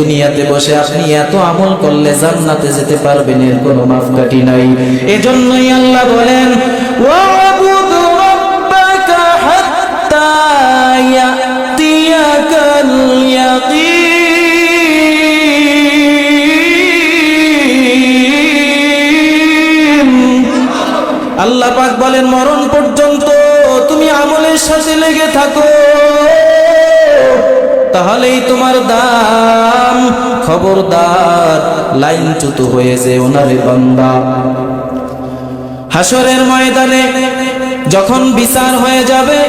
দুনিয়াতে বসে আপনি এত আমল করলে জান্নাতে যেতে পারবেন, এর কোনো মাপকাঠি নাই। এজন্যই আল্লাহ বলেন ওয়াবুদ রাব্বাকা হাত্তা ইয়াতিয়াকাল ইয়াকিন। আল্লাহ পাক বলেন মরণ পর্যন্ত তুমি আমলের সাথে লেগে থাকো, তাহলেই তোমার দাম। খবরদার লাইনচ্যুত হয়ে যেও না রে বান্দা। হাসরের ময়দানে যখন বিচার হয়ে যাবে,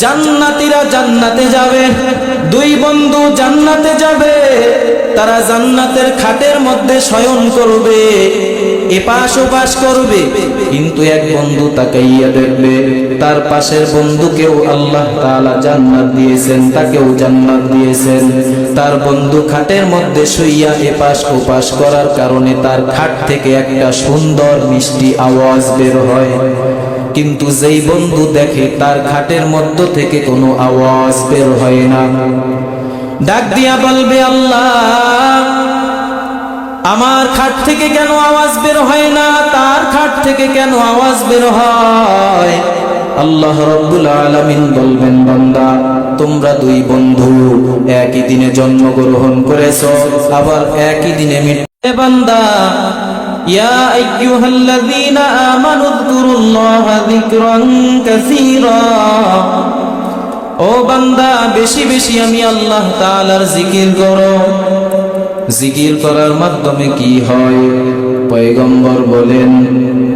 জান্নাতীরা জান্নাতে যাবে, দুই বন্ধু জান্নাতে যাবে, তারা জান্নাতের খাটের মধ্যে শয়ন করবে, এপাশ ওপাশ করবে, কিন্তু এক বন্ধু তাকাইয়া দেখবে তার পাশের বন্ধুকেও আল্লাহ তাআলা জান্নাত দিয়েছেন, তাকেও জান্নাত দিয়েছেন। তার বন্ধু খাটের মধ্যে শুইয়া এপাশ ওপাশ করার কারণে তার খাট থেকে একটা সুন্দর মিষ্টি আওয়াজ বের হয়, কিন্তু যেই বন্ধু দেখে তার খাটের মধ্য থেকে কোনো আওয়াজ বের হয় না, ডাক দিয়া বলবে আল্লাহ আমার খাট থেকে কেন আওয়াজ বের হয় না, তার খাট থেকে কেন আওয়াজ বের হয়? আল্লাহ রাব্বুল আলামিন বলবেন বান্দা তোমরা দুই বন্ধু একই দিনে জন্মগ্রহণ করেছো, আবার একই দিনে মৃত্যু। বান্দা ইয়া আইয়ুহাল্লাযীনা আমানু যকুরুল্লাহা যিকরান কাসীরা, ও বান্দা বেশি বেশি আমি আল্লাহ তাআলার জিকির করো। জিকির করার মাধ্যমে কি হয়? পয়গম্বর বলেন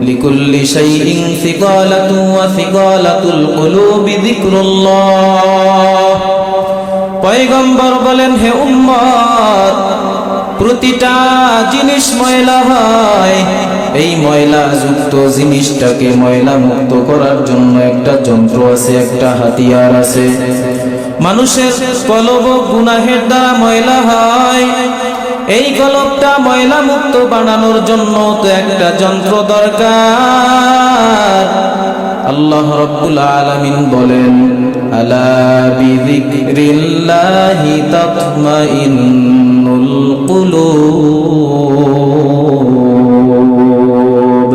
লিকুল্লি শাইইন সিকালাতু ওয়া সিকালাতুল কুলুবি যিকরুল্লাহ। পয়গম্বর বলেন হে উম্মত, প্রতিটা জিনিস ময়লা হয়, এই ময়লা যুক্ত জিনিসটাকে ময়লা মুক্ত করার জন্য একটা যন্ত্র আছে, একটা হাতিয়ার আছে। মানুষের কলব গুনাহের দ্বারা ময়লা হয়, এই কলবটা ময়লা মুক্ত বানানোর জন্য তো একটা যন্ত্র দরকার। আল্লাহ রাব্বুল আলামিন বলেন আলা বিযিকরিল্লাহি তাতমাইন্নুল কুলুব।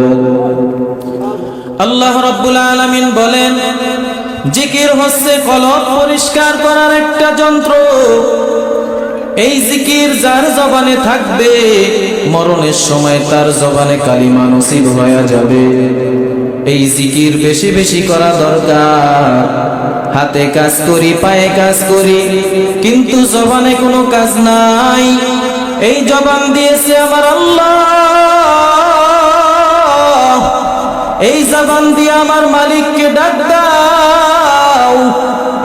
আল্লাহ রাব্বুল আলামিন বলেন জিকির হচ্ছে কলব পরিষ্কার করার একটা যন্ত্র। এই জিকির যার জবানে থাকবে মরণের সময় তার জবানে কালিমা নসিব হয়ে যাবে। এই জিকির বেশি বেশি করা দরকার। হাতে কাজ করি, পায়ে কাজ করি, কিন্তু জবানে কোনো কাজ নাই। এই জবান দিয়েছে আমার আল্লাহ, এই জবান দিয়ে আমার মালিককে ডাক দাও।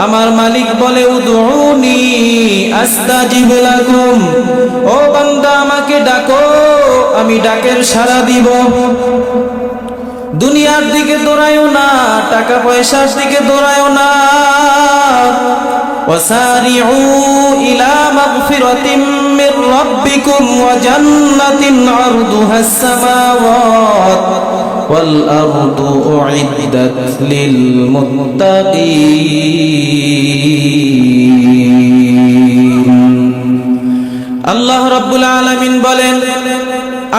আমার মালিক বলে উদউনি আস্তাজিব লাকুম, ও বান্দা আমাকে ডাকো, আমি ডাকের সাড়া দিব। দুনিয়ার দিকে দৌড়ায়ও না, টাকা পয়সার দিকে দৌড়ায়ও না। ওয়াসারিউ ইলা মাগফিরাতিম মির রাব্বিকুম ওয়া জান্নাতিন আরদুহাস সামাওয়াত ওয়াল আরদু উইদ্দাত লিল মুত্তাকিন। আল্লাহ রাব্বুল আলামিন বলেন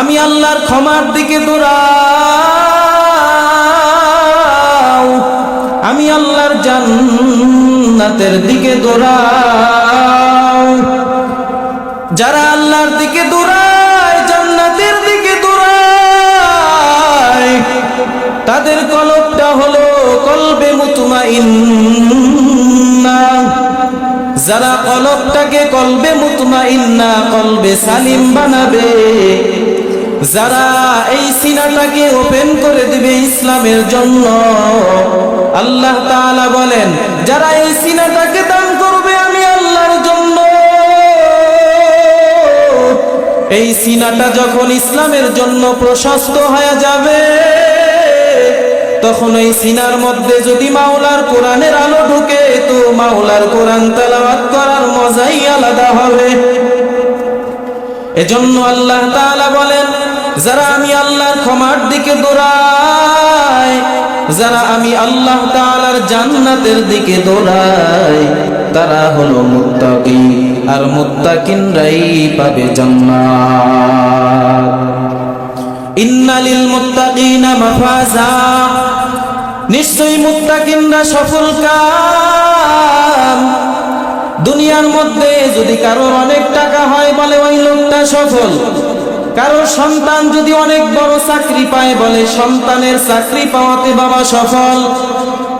আমি আল্লাহর ক্ষমার দিকে দৌড়াও, আমি আল্লাহর জান্নাতের দিকে দৌড়াও। যারা আল্লাহর দিকে দৌড়ায়, জান্নাতের দিকে দৌড়ায়, তাদের কলবটা হলো কলবে মুতমাইন্না। যারা কলবটাকে কলবে মুতমাইন্না, কলবে সালিম বানাবে, যারা এই সিনাটাকে ওপেন করে দিবে ইসলামের জন্য, আল্লাহ তাআলা বলেন যারা এই সিনাটাকে দান করবে আমি আল্লাহর জন্য, এই সিনাটা যখন ইসলামের জন্য প্রশস্ত হয়ে যাবে, তখন এই সিনার মধ্যে যদি মাওলার কোরআনের আলো ঢুকে, তো মাওলার কোরআন তেলাওয়াত করার মজাই আলাদা হবে। এজন্য আল্লাহ তাআলা বলেন যারা আমি আল্লাহর ক্ষমার দিকে দৌড়ায়, যারা আমি আল্লাহ তাআলার জান্নাতের দিকে দৌড়ায় তারা হলো মুত্তাকি, আর মুত্তাকিনরাই পাবে জান্নাত। ইন্নালিল মুত্তাকিনা মাফাজা, নিশ্চয়ই মুত্তাকিনরা সফল কাম। দুনিয়ার মধ্যে যদি কারোর অনেক টাকা হয় বলে ওই লোকটা সফল, কারোর সন্তান যদি অনেক বড় চাকরি পায় বলে সন্তানের চাকরি পাওয়াতে বাবা সফল,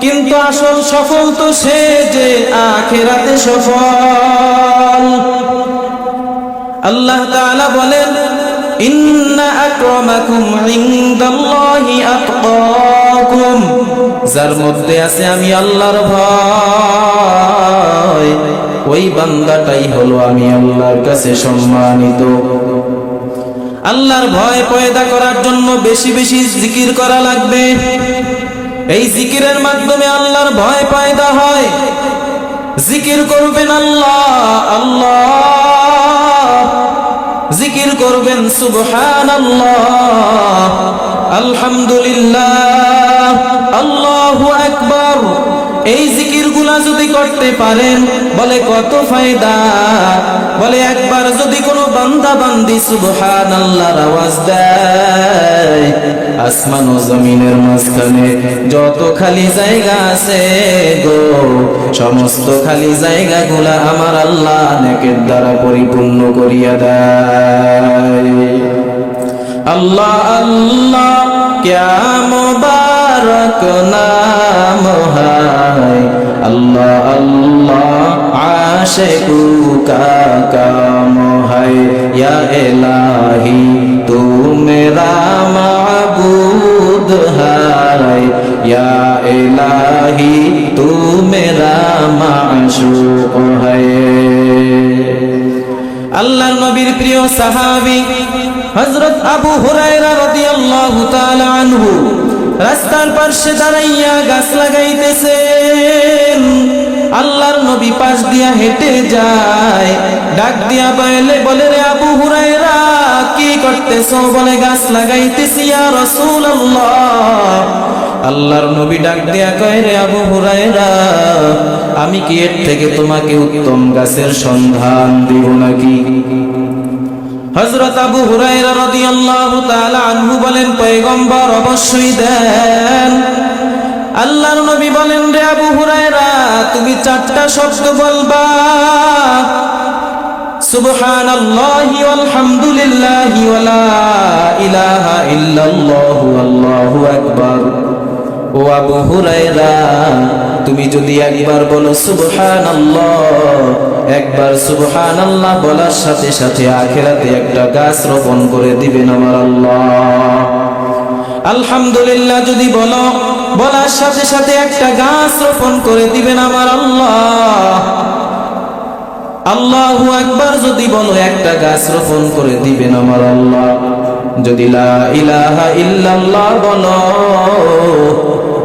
কিন্তু আসল সফল তো সে যে আখিরাতে সফল। আল্লাহ তাআলা বলেন, ইন্না আকরামাকুম ইনদাল্লাহি আতকাকুম, যার মধ্যে আছে আমি আল্লাহর ভয়, ওই বান্দাটাই হলো আমি আল্লাহর কাছে সম্মানিত। আল্লাহর ভয় পয়দা করার জন্য বেশি বেশি জিকির করা লাগবে। এই জিকিরের মাধ্যমে আল্লাহর ভয় পয়দা হয়। জিকির করবেন আল্লাহ আল্লাহ, জিকির করবেন সুবহানাল্লাহ, আলহামদুলিল্লাহ, আল্লাহু আকবার। এই জিকিরগুলা যদি করতে পারেন বলে কত ফায়দা। বলে একবার যদি কোনো বান্দা বান্দি সুবহানাল্লাহর আওয়াজ দেয়, আসমান ও জমিনের মাঝখানে যত খালি জায়গা আছে গো, সমস্ত খালি জায়গাগুলা আমার আল্লাহ নেকের দ্বারা পরিপূর্ণ করিয়া দেয়। আল্লাহ আল্লাহ ক্যা মুবারক নাম হায়, আল্লাহ আল্লাহ আশিকু কা কাম হায়, ইয়া ইলাহি তু মেরা মাবুদ হায়, ইয়া ইলাহি তু মেরা মাশুক হায়। আল্লাহর নবীর প্রিয় সাহাবী হযরত আবু হুরায়রা রাদিয়াল্লাহু তাআলা আনহু রাস্তার পাশে দাঁড়াইয়া গাছ লাগাইতেছেন। আল্লাহর নবী পাশ দিয়া হেঁটে যায়, ডাক দিয়া বলে রে আবু হুরায়রা কি করতেছো? বলে গাছ লাগাইতেছি ইয়া রাসূলুল্লাহ। আল্লাহর নবী ডাক দিয়া কয়, রে আবু হুরায়রা আমি কি এর থেকে তোমাকে উত্তম গাছের সন্ধান দিব নাকি? হযরত আবু হুরায়রা রাদিয়াল্লাহু তাআলা আনহু বলেন, পয়গম্বর অবশ্যই দেন। আল্লাহর নবী বলেন, রে আবু হুরায়রা তুমি চারটা শব্দ বলবা, সুবহানাল্লাহি ওয়ালহামদুলিল্লাহি ওয়ালা ইলাহা ইল্লাল্লাহু আল্লাহু আকবার। ও আবু হুরায়রা তুমি যদি একবার বলো সুবহানাল্লাহ, একবার সুবহানাল্লাহ বলার সাথে সাথে আখিরাতে একটা গাছ রোপণ করে দিবেন আমার আল্লাহ। আলহামদুলিল্লাহ যদি বলো, বলার সাথে সাথে একটা গাছ রোপণ করে দিবেন আমার আল্লাহ। আল্লাহু আকবার যদি বলো, একটা গাছ রোপণ করে দিবেন আমার আল্লাহ। যদি লা ইলাহা ইল্লাল্লাহ বলো,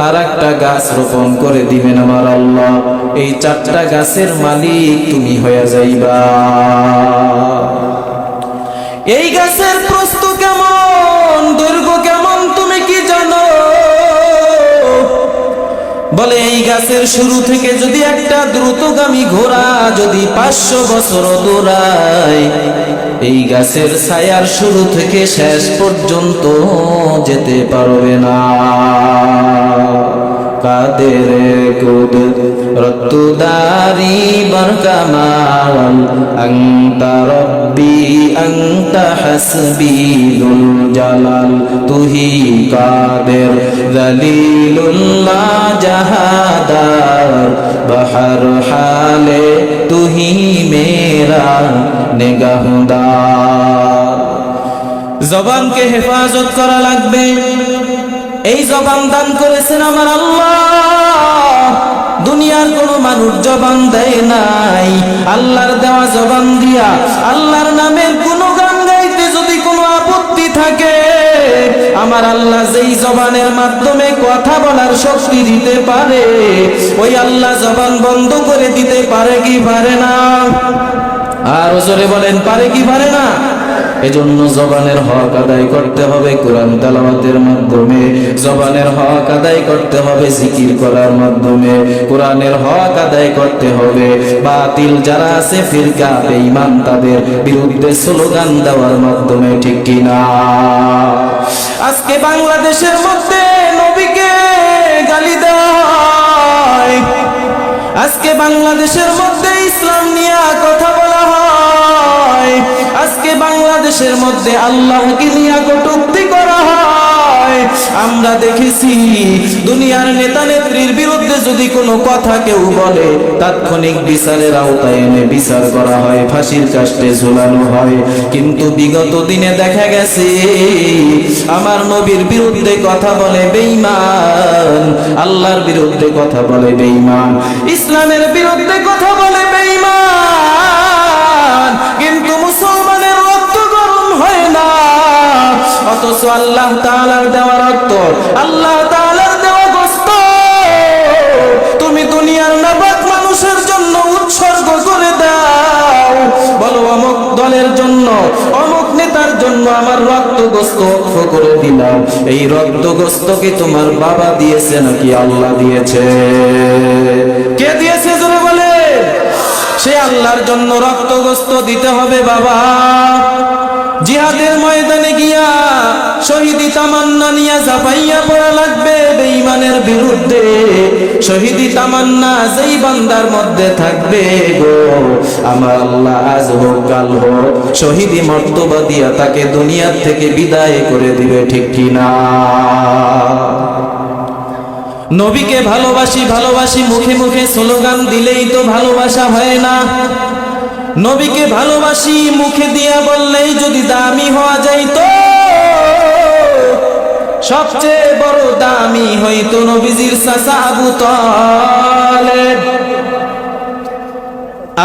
আর একটা গাছ রোপণ করে দিবেন আমার আল্লাহ। এই চারটা গাছের মালিক তুমি হয়ে যাইবা। এই গাছের প্রস্থ কেমন, দৈর্ঘ্য কেমন তুমি কি জানো? বলে এই গাছের শুরু থেকে যদি একটা দ্রুতগামী ঘোড়া যদি 500 বছর দৌড়ায়, এই গাছের ছায়ার শুরু থেকে শেষ পর্যন্ত যেতে পারবে না। কাদের কুদরত দারি বরকামাল, আনতা রব্বি আনতা হাসবি যুল জালাল, তুহি কাদের জলিলুল্লাহ জাহাদার, বহর হালে তুহি মেরা নিগাহদার। জবানকে হেফাজত করা লাগবে। এই জবান দান করেছেন আমার আল্লাহ। দুনিয়ার কোনো মানুষ জবান দেয় নাই। আল্লাহর দেওয়া জবান দিয়া আল্লাহর নামের কোনো গান গাইতে যদি কোনো আপত্তি থাকে, আমার আল্লাহ যেই জবানের মাধ্যমে কথা বলার শক্তি দিতে পারে, ওই আল্লাহ জবান বন্ধ করে দিতে পারে কি পারে না? আর জোরে বলেন, পারে কি পারে না? এজন্য জবানের হক আদায় করতে হবে কোরআন তেলাওয়াতের মাধ্যমে, জবানের হক আদায় করতে হবে জিকির করার মাধ্যমে, কোরআনের হক আদায় করতে হবে বাতিল যারা আছে ফিরকা বেঈমান তাদের বিরুদ্ধে স্লোগান দেওয়ার মাধ্যমে, ঠিক কিনা? আজকে বাংলাদেশের মধ্যে নবীকে গালি দেওয়া হয়, আজকে বাংলাদেশের মধ্যে ইসলাম নিয়ে কথা বলা হয়, আজকে বাংলাদেশের মধ্যে আল্লাহকে নিয়ে কটূক্তি করা হয়। আমরা দেখেছি দুনিয়ার নেতা নেত্রীর বিরুদ্ধে যদি কোনো কথা কেউ বলে তাৎক্ষণিক বিচারের আওতায় এনে বিচার করা হয়, ফাঁসির কাস্টে ঝুলানো হয়। কিন্তু বিগত দিনে দেখা গেছে আমার নবীর বিরুদ্ধে কথা বলে বেঈমান, আল্লাহর বিরুদ্ধে কথা বলে বেঈমান, ইসলামের বিরুদ্ধে কথা বলে বেঈমান, কিন্তু মুসলমানের রক্ত গরম হয় না। অথচ আল্লাহ তাআলার দেওয়া রক্ত, আল্লাহ তাআলার দেওয়া গোশত তুমি দুনিয়ার নাপাক মানুষের জন্য উৎসর্গ করে দাও। বলো অমুক দলের জন্য, অমুক নেতার জন্য আমার রক্ত গোশত অক্ষ করে দিলাম। এই রক্ত গোশত কি তোমার বাবা দিয়েছে নাকি আল্লাহ দিয়েছে? কে দিয়েছে জোরে বলে? সে আল্লাহর জন্য রক্ত গোশত দিতে হবে বাবা। জিহাদের ময়দানে গিয়া শহীদি তামান্না নিয়ে ঝাঁপাইয়া পড়া লাগবে বেঈমানের বিরুদ্ধে। শহীদি তামান্না যেই বান্দার মধ্যে থাকবে গো, আমার আল্লাহ আজ হোক কাল হোক শহীদি মর্তবা দিয়া তাকে দুনিয়ার থেকে বিদায় করে দিবে, ঠিক কিনা? নবীকে ভালোবাসি ভালোবাসি মুখে মুখে স্লোগান দিলেই তো ভালোবাসা হয় না। নবীকে ভালোবাসি মুখে দিয়া বললেই যদি দামি হওয়া যাইতো, সবচেয়ে বড় দামি হইতো নবীজির চাচা আবু তালেব।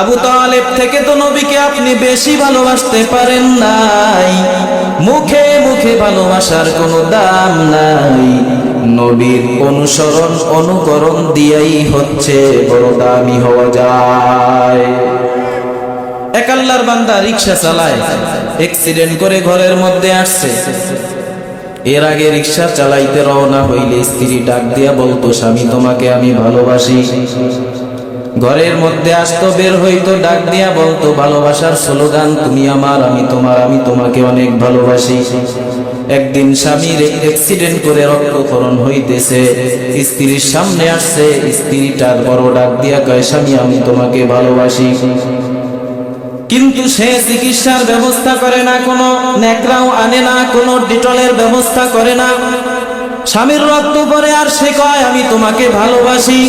আবু তালেব থেকে তো নবীকে আপনি বেশি ভালোবাসতে পারেন নাই। মুখে মুখে ভালোবাসার কোনো দাম নাই, নবীর অনুসরণ অনুকরণ দিয়েই হচ্ছে বড় দামি হওয়া যায়। এক আল্লাহর বান্দা রিকশা চালায়, অ্যাক্সিডেন্ট করে ঘরের মধ্যে আসছে। এর আগে রিকশা চালাইতে রওনা হইলে স্ত্রী ডাক দিয়া বলতো, স্বামী তোমাকে আমি ভালোবাসি। ঘরের মধ্যে আসতো, বের হইতো, ডাক দিয়া বলতো ভালোবাসার স্লোগান, তুমি আমার আমি তোমার, আমি তোমাকে অনেক ভালোবাসি। একদিন স্বামীর অ্যাক্সিডেন্ট করে রক্তক্ষরণ হইতেছে, স্ত্রীর সামনে আসছে, স্ত্রীটার বড় ডাক দিয়া কয়, স্বামী আমি তোমাকে ভালোবাসি। কিন্তু সে চিকিৎসার ব্যবস্থা করে না, কোনো নেকড়াও আনে না, কোনো ডিটলের ব্যবস্থা করে না। স্বামীর রক্ত পরে আর সে কয় আমি তোমাকে ভালোবাসি।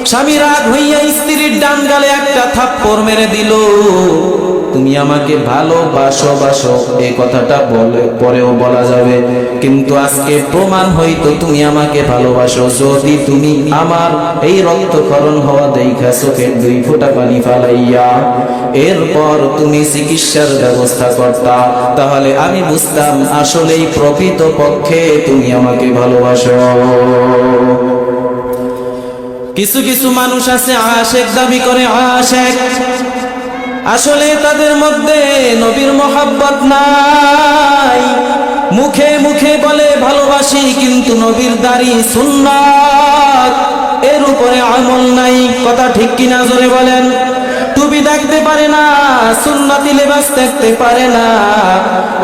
স্বামী রাগ হইয়া স্ত্রীর ডান গালে একটা থাপ্পড় মেরে দিল। তুমি আমাকে ভালোবাসো বাসো এই কথাটা বলে পরেও বলা যাবে, কিন্তু আজকে প্রমাণ হইতো তুমি আমাকে ভালোবাসো যদি তুমি আমার এই রক্তক্ষরণ হওয়া দেখা চোখের 2 ফোঁটা পানি ফালাইয়া এরপর তুমি চিকিৎসার ব্যবস্থা করতা, তাহলে আমি বুঝতাম আসলেই প্রকৃত পক্ষে তুমি আমাকে ভালোবাসো। কিছু কিছু মানুষ আছে আশেক দাবি করে, আশেক, আসলে তাদের মধ্যে নবীর মহব্বত নাই। মুখে মুখে বলে ভালোবাসি, কিন্তু নবীর দাড়ি সুন্নাত এর উপরে আমল নাই। কথা ঠিক কিনা জোরে বলেন? টুপি দেখতে পারে না, সুন্নতি লেবাস দেখতে পারে না,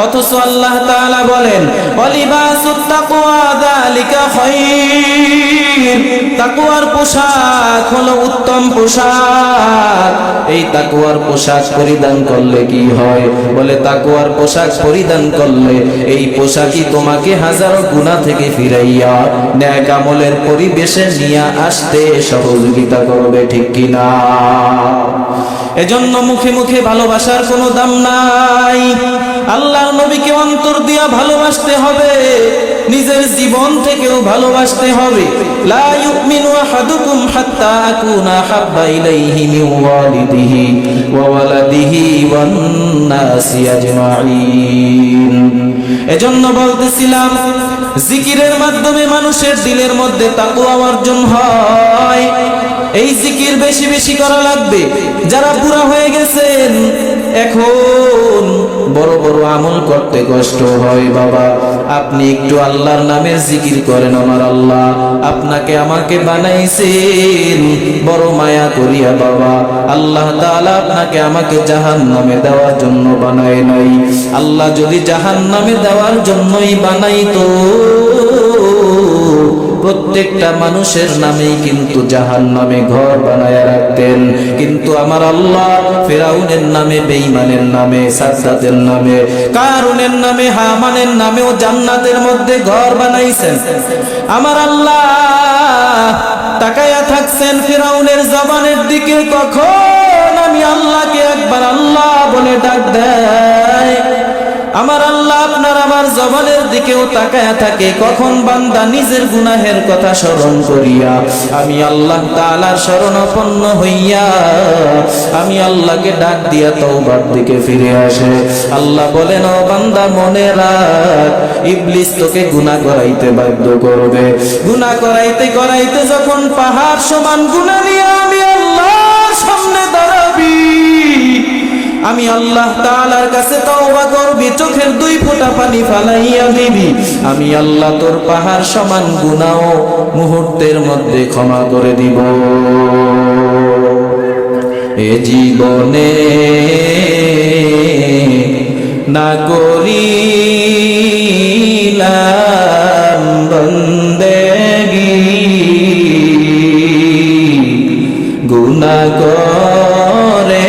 অথচ আল্লাহ তাআলা বলেন ওয়ালিবাসুত তাকওয়া যালিকা খায়র, তাকওয়ার পোশাক হলো উত্তম পোশাক। এই তাকওয়ার পোশাক পরিধান করলে কি হয়? বলে তাকওয়ার পোশাক পরিধান করলে এই পোশাকই তোমাকে হাজারো গুনাহ থেকে ফিরাইয়া নেক আমলের পরিবেশে নিয়ে আসতে সহযোগিতা করবে, ঠিক কিনা? এজন্য মুখে মুখে ভালোবাসার কোনো দাম নাই। আল্লাহর নবীকে অন্তর দিয়া ভালোবাসতে হবে, নিজের জীবন থেকেও ভালোবাসতে হবে। লা ইউমিনু আহাদুকুম হাত্তা আকুনা হাব্বা ইলাইহি মিন ওয়ালিদিহি ওয়া ওয়ালাদিহি ওয়ান নাসি আজমাইন। এজন্য বলতেছিলাম জিকিরের মাধ্যমে মানুষের দিলের মধ্যে তাকওয়া অর্জন হয়। এই জিকির বেশি বেশি করা লাগবে। যারা বুড়া হয়ে গেছেন, এখন বড় বড় আমল করতে কষ্ট হয় বাবা, আপনি একটু আল্লাহর নামের জিকির করেন। আমার আল্লাহ আপনাকে আমাকে বানাইছেন বড় মায়া করিয়া বাবা। আল্লাহ তাআলা আপনাকে আমাকে জাহান্নামে দেওয়ার জন্য বানায় নাই। আল্লাহ যদি জাহান্নামে দেওয়ার জন্যই বানাইতো, প্রত্যেকটা মানুষের নামেই কিন্তু জাহান্নামে ঘর বানায়া রাখতেন। কিন্তু আমার আল্লাহ ফিরাউনের নামে, বেঈমানের নামে, সাদ্দাতের নামে, কারুনের নামে, হামানের নামেও জান্নাতের মধ্যে ঘর বানাইছেন। আমার আল্লাহ তাকায়া থাকছেন ফিরাউনের জবানের দিকে, কখন আমি আল্লাহকে একবার আল্লাহ বলে ডাক দেয়। আমার আল্লাহ আপনার আমার জবানের দিকেও তাকায়া থাকে, কখন বান্দা নিজের গুনাহের কথা স্মরণ করিয়া আমি আল্লাহ তাআলার শরণাপন্ন হইয়া আমি আল্লাহকে ডাক দিয়া তওবার দিকে ফিরে আসে। আল্লাহ বলেন, ও বান্দা মনে রাখ, ইবলিস তোকে গুনাহ করাইতে বাধ্য করবে। গুনাহ করাইতে করাইতে যখন পাহাড় সমান গুনাহ নিয়ে আমি আল্লাহর সামনে দাঁড়াবি, আমি আল্লাহ তাআলার কাছে তওবা করবি, চোখের 2 ফোঁটা পানি ফালাইয়া দিবি, আমি আল্লাহ তোর পাহাড় সমান গুনাহ মুহূর্তের মধ্যে ক্ষমা করে দিব। এ জীবনে না করিলাম বন্দেগি, গুনাহ করে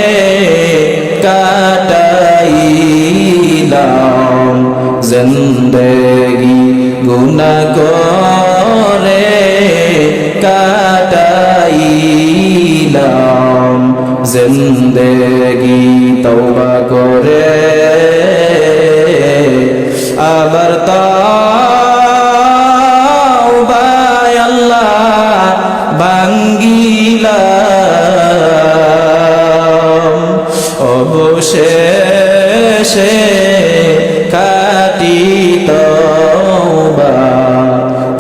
কাটাইলাম জিন্দেগি, গুনাহ করে কাটাইলাম জিন্দেগি। তওবা করে আবার তওবায় আল্লাহ ভাঙ্গিলাম, অবশেষে খাঁটি তওবা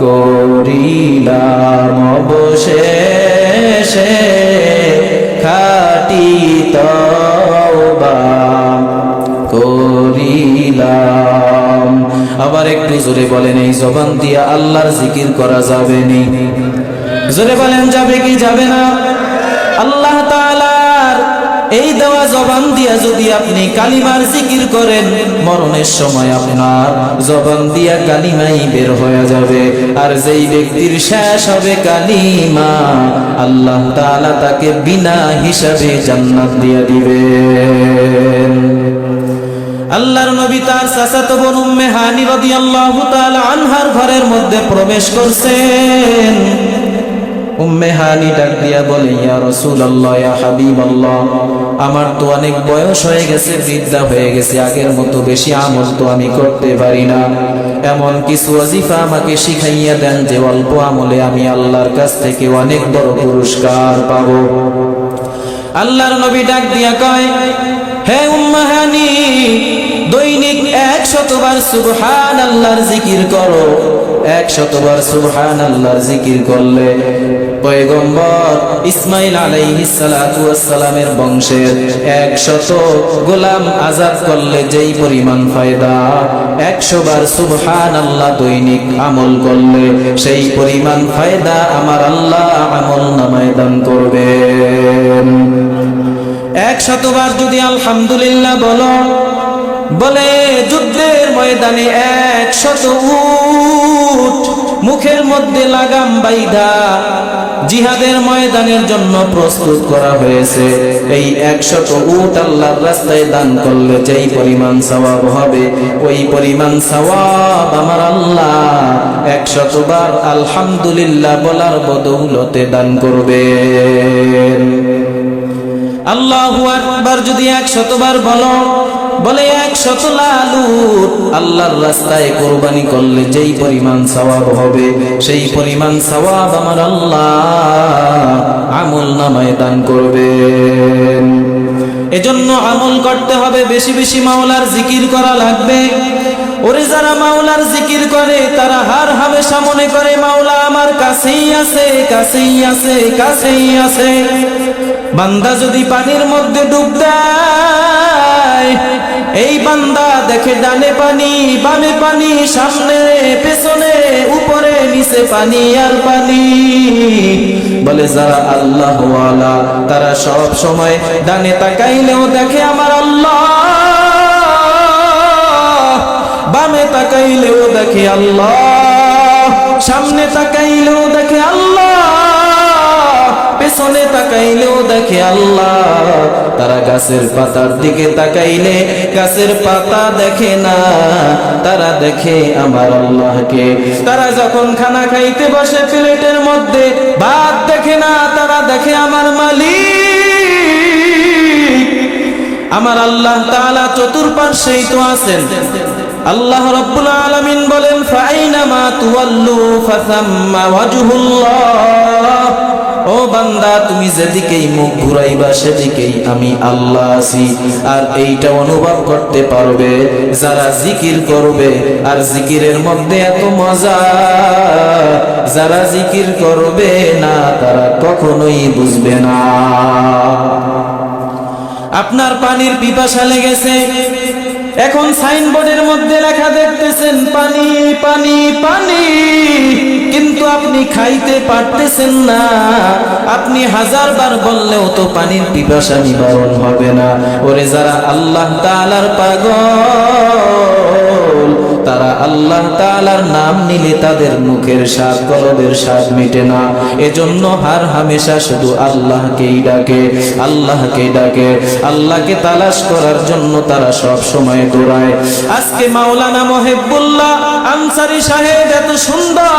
করিলাম, অবশেষে খাঁটি তওবা করিলাম। আবার একটু জোরে বলেন, এই জবান দিয়া আল্লাহর জিকির করা যাবে নি? জোরে বলেন, যাবে কি যাবে না? আল্লাহ তাআলার এই দেওয়া জবান দিয়া যদি আপনি কালিমার জিকির করেন, মরণের সময় আপনার জবান দিয়া কালিমাই বের হয়ে যাবে। আর যেই ব্যক্তির শেষ হবে কালিমা, আল্লাহ তাআলা তাকে বিনা হিসাবে জান্নাত দিয়া দিবেন। আল্লাহর নবী তার চাচাতো বোন উম্মে হানি রাদিয়াল্লাহু তাআলা আনহার ঘরের মধ্যে প্রবেশ করছেন। উম্মে হানি ডাক দিয়া বলে, ইয়া রাসূলুল্লাহ, ইয়া হাবিবাল্লাহ, আমার তো অনেক বয়স হয়ে গেছে, বৃদ্ধা হয়ে গেছে, আগের মতো বেশি আমল তো আমি করতে পারি না। এমন কিছু ওয়াজিফা আমাকে শিখাইয়া দেন যে অল্প আমলে আমি আল্লাহর কাছ থেকে অনেক বড় পুরস্কার পাবো। আল্লাহর নবী ডাক দিয়া কয়, হে উম্মে হানি, দৈনিক 100 বার সুবহানাল্লাহর জিকির করো। 100 বার সুবহানাল্লাহর জিকির করলে পয়গম্বর ইসমাঈল আলাইহিস সালাতু ওয়াস সালামের বংশের 100 গোলাম আযাদ করলে যেই পরিমাণ ফায়দা, 100 বার সুবহানাল্লাহ দৈনিক আমল করলে সেই পরিমাণ ফায়দা আমার আল্লাহ আমল নামায় দান করবেন। 100 বার যদি আলহামদুলিল্লাহ বলো, বলে যুদ্ধের ময়দানে 100 উট মুখের মধ্যে লাগাম বাইধা জিহাদের ময়দানের জন্য প্রস্তুত করা হয়েছে। এই 100 উট আল্লাহর রাস্তায় দান করলে যেই পরিমাণ সওয়াব হবে, ওই পরিমাণ সওয়াব আমার আল্লাহ 100 বার আলহামদুলিল্লাহ বলার বদৌলতে দান করবেন। আল্লাহু আকবার যদি 100 বার বলো, বলে 100 লালুট আল্লাহর রাস্তায় কুরবানি করলে যেই পরিমাণ সওয়াব হবে, সেই পরিমাণ সওয়াব আমার আল্লাহ আমল নামায় দান করবেন। এজন্য আমল করতে হবে, বেশি বেশি মাওলার জিকির করা লাগবে। ওরে যারা মাওলার জিকির করে তারা হার হামেশা মনে করে মাওলা আমার কাছেই আছে, কাছেই আছে, কাছেই আছে। বান্দা যদি পানির মধ্যে ডুব দেয়, এই বান্দা দেখে ডানে পানি, বামে পানি, সামনে পেছনে, উপরে নিচে পানি আর পানি। বলে যারা আল্লাহ ওয়ালা তারা সব সময় ডানে তাকাইলেও দেখে আমার আল্লাহ, বামে তাকাইলেও দেখে আল্লাহ, সামনে তাকাইলেও দেখে আল্লাহ, পেছনে তাকাইলেও দেখে আল্লাহ। তারা গাছের পাতার দিকে তাকাইলে গাছের পাতা দেখে না, তারা দেখে আমার আল্লাহকে। তারা যখন খানা খাইতে বসে প্লেটের মধ্যে ভাত দেখে না, তারা দেখে আমার মালিক। আমার আল্লাহ তাআলা চতুর্পার্শ্বেই তো আছেন। আল্লাহ রাব্বুল আলামিন বলেন, ফাইনামা তুওয়াল্লু ফাসাম্মা ওয়াজহুল্লাহ। ও বান্দা, তুমি যেদিকেই মুখ ঘুরাইবা সেদিকেই আমি আল্লাহ আছি। আর এইটা অনুভব করতে পারবে যারা জিকির করবে। আর জিকিরের মধ্যে এত মজা, যারা জিকির করবে না তারা কখনোই বুঝবে না। আপনার পানির পিপাসা লেগেছে, এখন সাইনবোর্ডের মধ্যে লেখা দেখতেছেন পানি পানি পানি, কিন্তু আপনি খাইতে পারতেছেন না। আপনি হাজারবার বললেও তো পানির পিপাসা নিবারণ হবে না। ওরে যারা আল্লাহ তাআলার পাগল, তারা আল্লাহ তাআলার নাম নিলে তাদের মুখের স্বাদ কলবের স্বাদ মিটে না। এজন্য হার হামেশা শুধু আল্লাহকেই ডাকে, আল্লাহকে ডাকে। আল্লাহকে তালাশ করার জন্য তারা সব সময় দৌড়ায়। আজকে মাওলানা মহিবুল্লাহ আনসারী সাহেব এত সুন্দর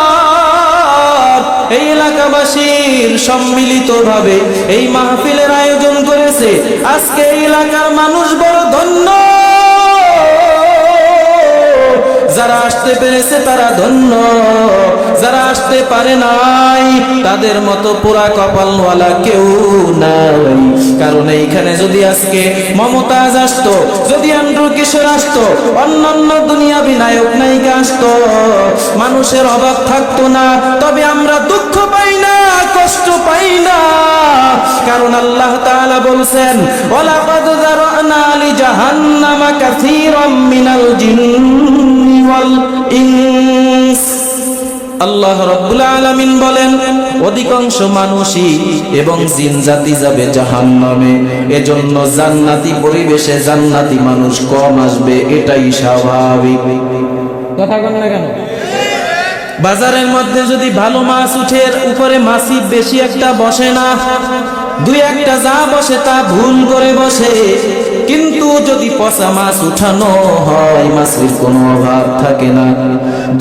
এই এলাকাবাসীর সম্মিলিতভাবে এই মাহফিলের আয়োজন করেছে। আজকে এই এলাকার মানুষ বড় ধন্য, যারা আসতে পেরেছে তারা ধন্য, যারা আসতে পারে নাই তাদের মতো পুরা কপালওয়ালা কেউ নাই। কারণ এইখানে যদি আজকে মমতাজ আসতো, যদি আন্দ্রু কিশোর আসতো, অন্যান্য দুনিয়াবি নায়ক নায়িকা আসতো, মানুষের অভাব থাকতো না। তবে আমরা দুঃখ পাই না, কষ্ট পাই না, কারণ আল্লাহ তাআলা বলছেন, ওয়ালাকাদ যারানা লিজাহান্নামা কাসীরাম মিনাল জিন্নি ওয়াল ইনস। আল্লাহ রাব্বুল আলামিন বলেন, অধিকাংশ মানুষই এবং জিন জাতি যাবে জাহান্নামে। এজন্য জান্নাতি পরিবেশে জান্নাতি মানুষ কম আসবে, এটাই স্বাভাবিক। কথা বলেন না কেন? বাজারের মধ্যে যদি ভালো মাছ উঠে, উপরে মাছি বেশি একটা বসে না, দুই একটা যা বসে তা ভুল করে বসে। কিন্তু যদি পচা মাছ উঠানো হয়, মাছের কোনো অভাব থাকে না।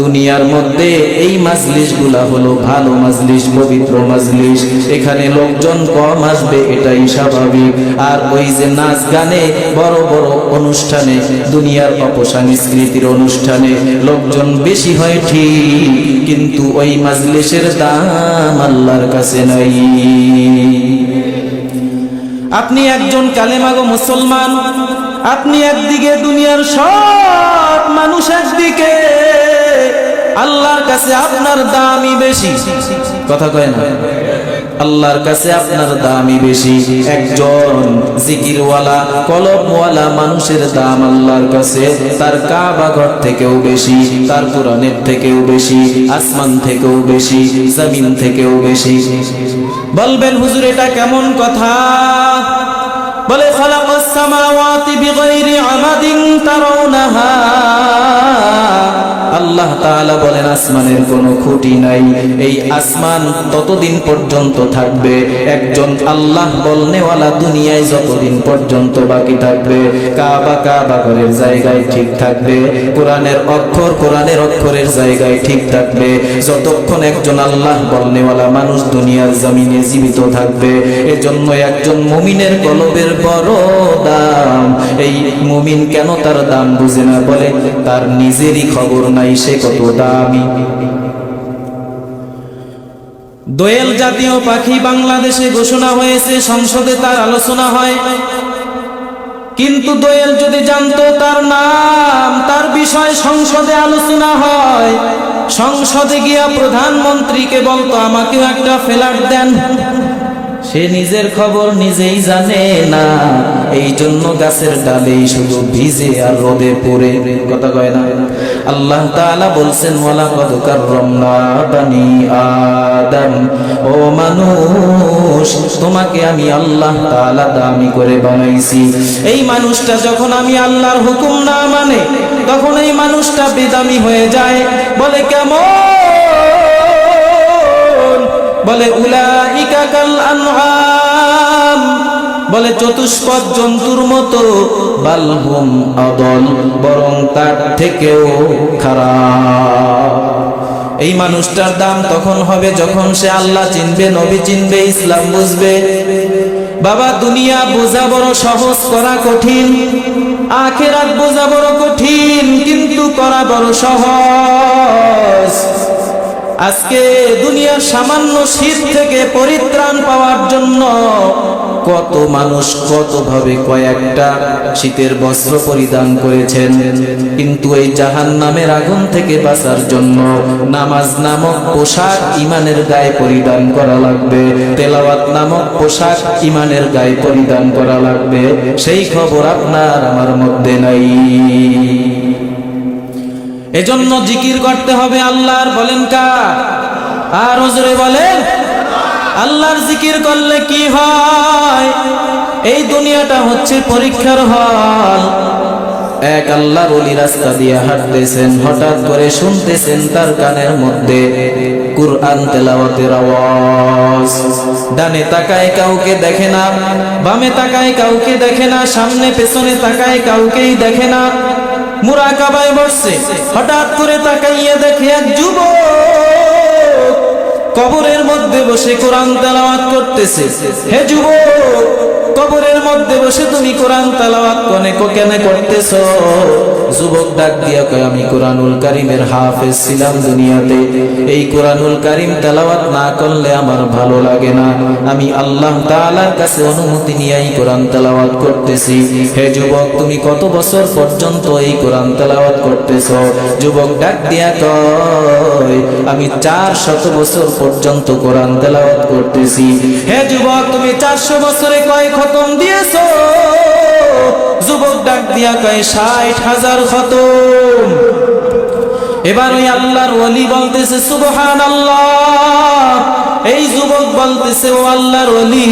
দুনিয়ার মধ্যে এই মাজলিস গুলা হলো ভালো মাজলিস, পবিত্র মাজলিস। এখানে লোকজন কম আসবে, এটাই স্বাভাবিক। আর ওই যে নাচ গানে, বড় বড় অনুষ্ঠানে, দুনিয়ার অপসংস্কৃতির অনুষ্ঠানে লোকজন বেশি হয় ঠিক, কিন্তু ওই মাজলিসের দাম আল্লাহর কাছে নাই। আপনি একজন কালেমাগো মুসলমান, আপনি একদিকে, দুনিয়ার সব মানুষ একদিকে, আল্লাহর কাছে আপনার দামই বেশি। কথা কয় না? আল্লাহর কাছে আপনার দামই বেশি। একজন জিকিরওয়ালা কলমওয়ালা মানুষের দাম আল্লাহর কাছে তার কাবা ঘর থেকেও বেশি, তার কোরআনের থেকেও বেশি, আসমান থেকেও বেশি, জমিন থেকেও বেশি। বলবেন হুজুর এটা কেমন কথা? বলে খালাকাস সামাওয়াতি বিগাইরি আমাদিন তারাউনাহা। আল্লাহ তাআলা বলেন আসমানের কোনো খুঁটি নাই। এই আসমান ততদিন পর্যন্ত থাকবে, একজন আল্লাহ বলনেওয়ালা দুনিয়ায় যতদিন পর্যন্ত বাকি থাকবে। কাবা ঘরের জায়গায় ঠিক থাকবে, কোরআনের অক্ষর কোরআনের অক্ষরের জায়গায় ঠিক থাকবে, যতক্ষণ একজন আল্লাহ বলনেওয়ালা মানুষ দুনিয়ার জমিনে জীবিত থাকবে। এজন্য একজন মুমিনের কলবের বড় দাম। এই মুমিন কেন তার দাম বুঝে না? বলে তার নিজেরই খবর নাই সে কত দামি। দোয়েল জাতীয় পাখি বাংলাদেশে ঘোষণা হয়েছে, সংসদে তার আলোচনা হয়। কিন্তু দোয়েল যদি জানতো তার নাম, তার বিষয় সংসদে আলোচনা হয়, সংসদে গিয়া প্রধানমন্ত্রীকে বলতো আমাকেও একটা ফ্ল্যাট দেন, সে সে নিজের খবর নিজেই জানে না, এই জন্য গাছের ডালেই শুধু ভিজে আর রোদে পড়ে, কথা কয় না। আল্লাহ তাআলা বলছেন ওয়ালাকাদ কাররামনা বানি আদম, ও মানুষ তোমাকে আমি আল্লাহ তাআলা দামি করে বানাইছি। এই মানুষটা যখন আমি আল্লাহর হুকুম না মানে তখন এই মানুষটা বেদামি হয়ে যায়। বলে কেমন? বলে উলাইকা কাল আনআম, বলে চতুষ্পদ জন্তুর মতো, বালহুম আদল, বরং তার থেকেও খারাপ। এই মানুষটার দাম তখন হবে যখন সে আল্লাহ চিনবে, নবী চিনবে, ইসলাম বুঝবে। বাবা, দুনিয়া বোঝা বড় সহজ, করা কঠিন। আখিরাত বোঝা বড় কঠিন, কিন্তু করা বড় সহজ। আজকে দুনিয়ার সামান্য শীত থেকে পরিত্রাণ পাওয়ার জন্য কত মানুষ কতভাবে কয়েকটা শীতের বস্ত্র পরিধান করেছেন, কিন্তু এই জাহান্নামের আগুন থেকে বাঁচার জন্য নামাজ নামক পোশাক ইমানের গায়ে পরিধান করা লাগবে, তেলাওয়াত নামক পোশাক ইমানের গায়ে পরিধান করা লাগবে। সেই খবর আপনার আমার মধ্যে নাই। এজন্য জিকির করতে হবে আল্লাহর। বলেন কার? আর জোরে বলেন। আল্লাহর জিকির করলে কি হয়? এই দুনিয়াটা হচ্ছে পরীক্ষার হল। এক আল্লাহর ওলি রাস্তা দিয়ে হাঁটতেছেন, হঠাৎ করে শুনতেছেন তার কানের মধ্যে কুরআন তেলাওয়াতের আওয়াজ। ডানে তাকায় কাউকে দেখে না, বামে তাকায় কাউকে দেখে না, সামনে পেছনে তাকায় কাউকেই দেখে না। মুরাকাবায় বসছে, হঠাৎ করে তাকাইয়ে দেখে এক যুবক কবরের মধ্যে বসে কোরআন তেলাওয়াত করতেছে। হে যুবক, কবরের মধ্যে বসে তুমি কোরআন তেলাওয়াত কেন করতেছো? যুবক ডাক দিয়া কয়, আমি কোরআনুল কারীমের হাফেজ ছিলাম দুনিয়াতে। এই কোরআনুল কারীম তেলাওয়াত না করলে আমার ভালো লাগে না। আমি আল্লাহ তাআলার কাছে অনুমতি নিয়েই কোরআন তেলাওয়াত করতেছি। হে যুবক, তুমি কত বছর পর্যন্ত এই কোরআন তেলাওয়াত করতেছো? যুবক ডাক দিয়া কয়, আমি 400 বছর পর্যন্ত কোরআন তেলাওয়াত করতেছি। হে যুবক, তুমি 400 বছরে কয় খতম দিয়েছো? যুবক ডাক দিয়া কয় 60,000 খতম। এবার ওই আল্লাহর ওলি বলতেছে সুবহানাল্লাহ। এই যুবক বলতেছে, ও আল্লাহর ওলি,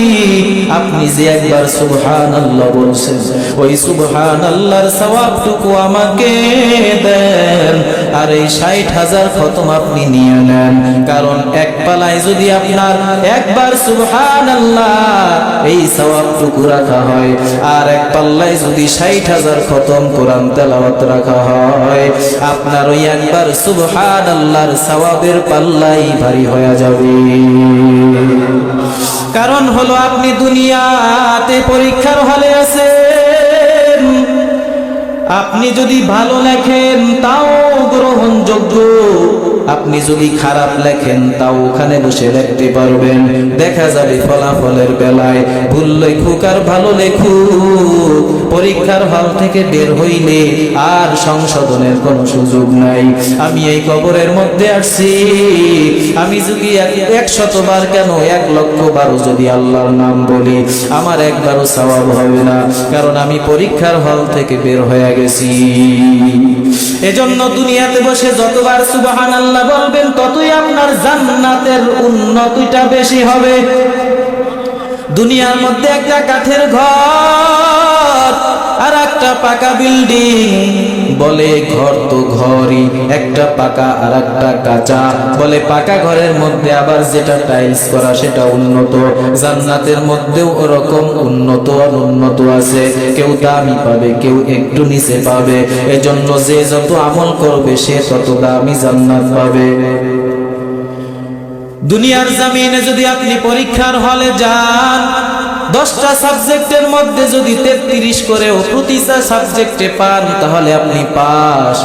আপনি যে একবার সুবহানাল্লাহ বলছেন, ওই সুবহানাল্লাহর সওয়াবটুকু আমাকে দেন, আর এই 60,000 খতম আপনি নিয়ে নেন। কারণ এক পালায় যদি আপনার একবার সুবহানাল্লাহ এই সওয়াবটুকু রাখা হয়, আর এক পাল্লায় যদি 60,000 খতম কোরআন তেলাওয়াত রাখা হয়, আপনার ওই একবার সুবহানাল্লাহর সওয়াবের পাল্লাই ভারী হয়ে যাবে। কারণ হলো আপনি দুনিয়াতে পরীক্ষার হলে আছেন। আপনি যদি ভালো লেখেন তাও গ্রহণযোগ্য, আপনি যদি খারাপ লেখেন তাও ওখানে বসে লিখতে পারবেন। দেখা যাবে ফলাফলের বেলায় ভুল লেখুক আর ভালো লেখুক, পরীক্ষার হল থেকে বের হইলে আর সংশোধনের কোনো সুযোগ নাই। আমি এই কবরের মধ্যে আসছি, আমি যদি 100 বার কেন 1,00,000 বারও যদি আল্লাহর নাম বলি, আমার একবারও সওয়াব হবে না, কারণ আমি পরীক্ষার হল থেকে বের হয়ে গেছি। এজন্য দুনিয়াতে বসে যতবার সুবহানাল্লাহ বলবেন, ততই আপনার জান্নাতের উন্নতিটা বেশি হবে। দুনিয়ার মধ্যে একটা কাঠের ঘর আর একটা পাকা বিল্ডিং, বলে ঘর তো ঘরই, একটা পাকা আর একটা কাঁচা। বলে পাকা ঘরের মধ্যে আবার যেটা টাইলস করা সেটা উন্নত, জান্নাতের মধ্যেও ওরকম উন্নত অনুন্নত আছে। কেউ দামি পাবে, কেউ একটু নিচে পাবে। এজন্য যে যত আমল করবে সে তত দামি জান্নাত পাবে। দুনিয়ার জমিনে যদি আপনি পরীক্ষার হলে যান, 10টা সাবজেক্টের মধ্যে যদি 33 করেও প্রতিটা সাবজেক্টে পান, তাহলে আপনি পাস।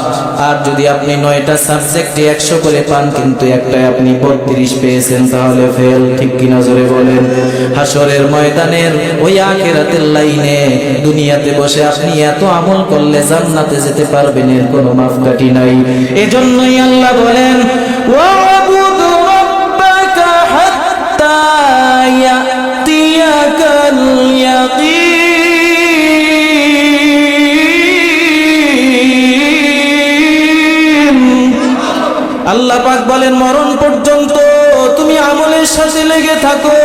আর যদি আপনি 9টা সাবজেক্টে 100 করে পান, কিন্তু একটাই আপনি 32 পেয়েছেন, তাহলে ফেল। ঠিক কিনা জোরে বলেন? হাসরের ময়দানের ওই আখিরাতের লাইনে দুনিয়াতে বসে আপনি এত আমল করলে জান্নাতে যেতে পারবেন, এর কোনো মাপকাঠি নাই। এজন্যই আল্লাহ বলেন, ওয়াবুদু রাব্বাকা হাত্তা ইয়াতিয়াকা ইয়াকিন। আল্লাহ পাক বলেন মরণ পর্যন্ত তুমি আমলের সাথে লেগে থাকো,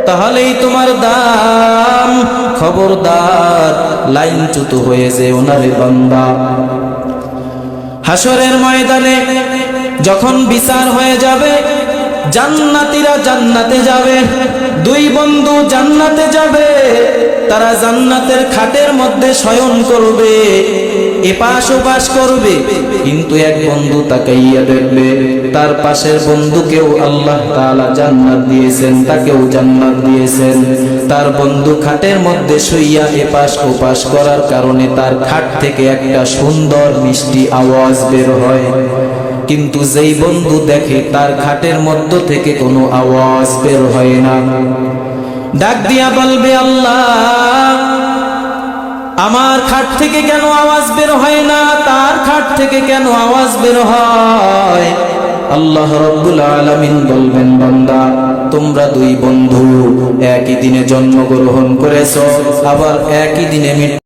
তাহলেই তোমার দাম। খবরদার লাইনচ্যুত হয়ে যেও না রে বান্দা। হাসরের ময়দানে যখন বিচার হয়ে যাবে, জান্নাতীরা জান্নাতে যাবে, দুই বন্ধু জান্নাতে যাবে। তারা জান্নাতের খাটের মধ্যে শয়ন করবে, এপাশ ওপাশ করবে, কিন্তু এক বন্ধু তাকাইয়া দেখবে তার পাশের বন্ধুকেও আল্লাহ তাআলা জান্নাত দিয়েছেন, তাকেও জান্নাত দিয়েছেন। তার বন্ধু খাটের মধ্যে শুইয়া এপাশ ওপাশ করার কারণে তার খাট থেকে একটা সুন্দর মিষ্টি আওয়াজ বের হয়, কিন্তু যেই বন্ধু দেখে তার খাটের মধ্য থেকে কোনো আওয়াজ বের হয় না, ডাক দিয়া বলবে আল্লাহ আমার খাট থেকে কেন আওয়াজ বের হয় না, তার খাট থেকে কেন আওয়াজ বের হয়? আল্লাহ রাব্বুল আলামিন বলবেন বান্দা তোমরা দুই বন্ধু একই দিনে জন্মগ্রহণ করেছো, আবার একই দিনে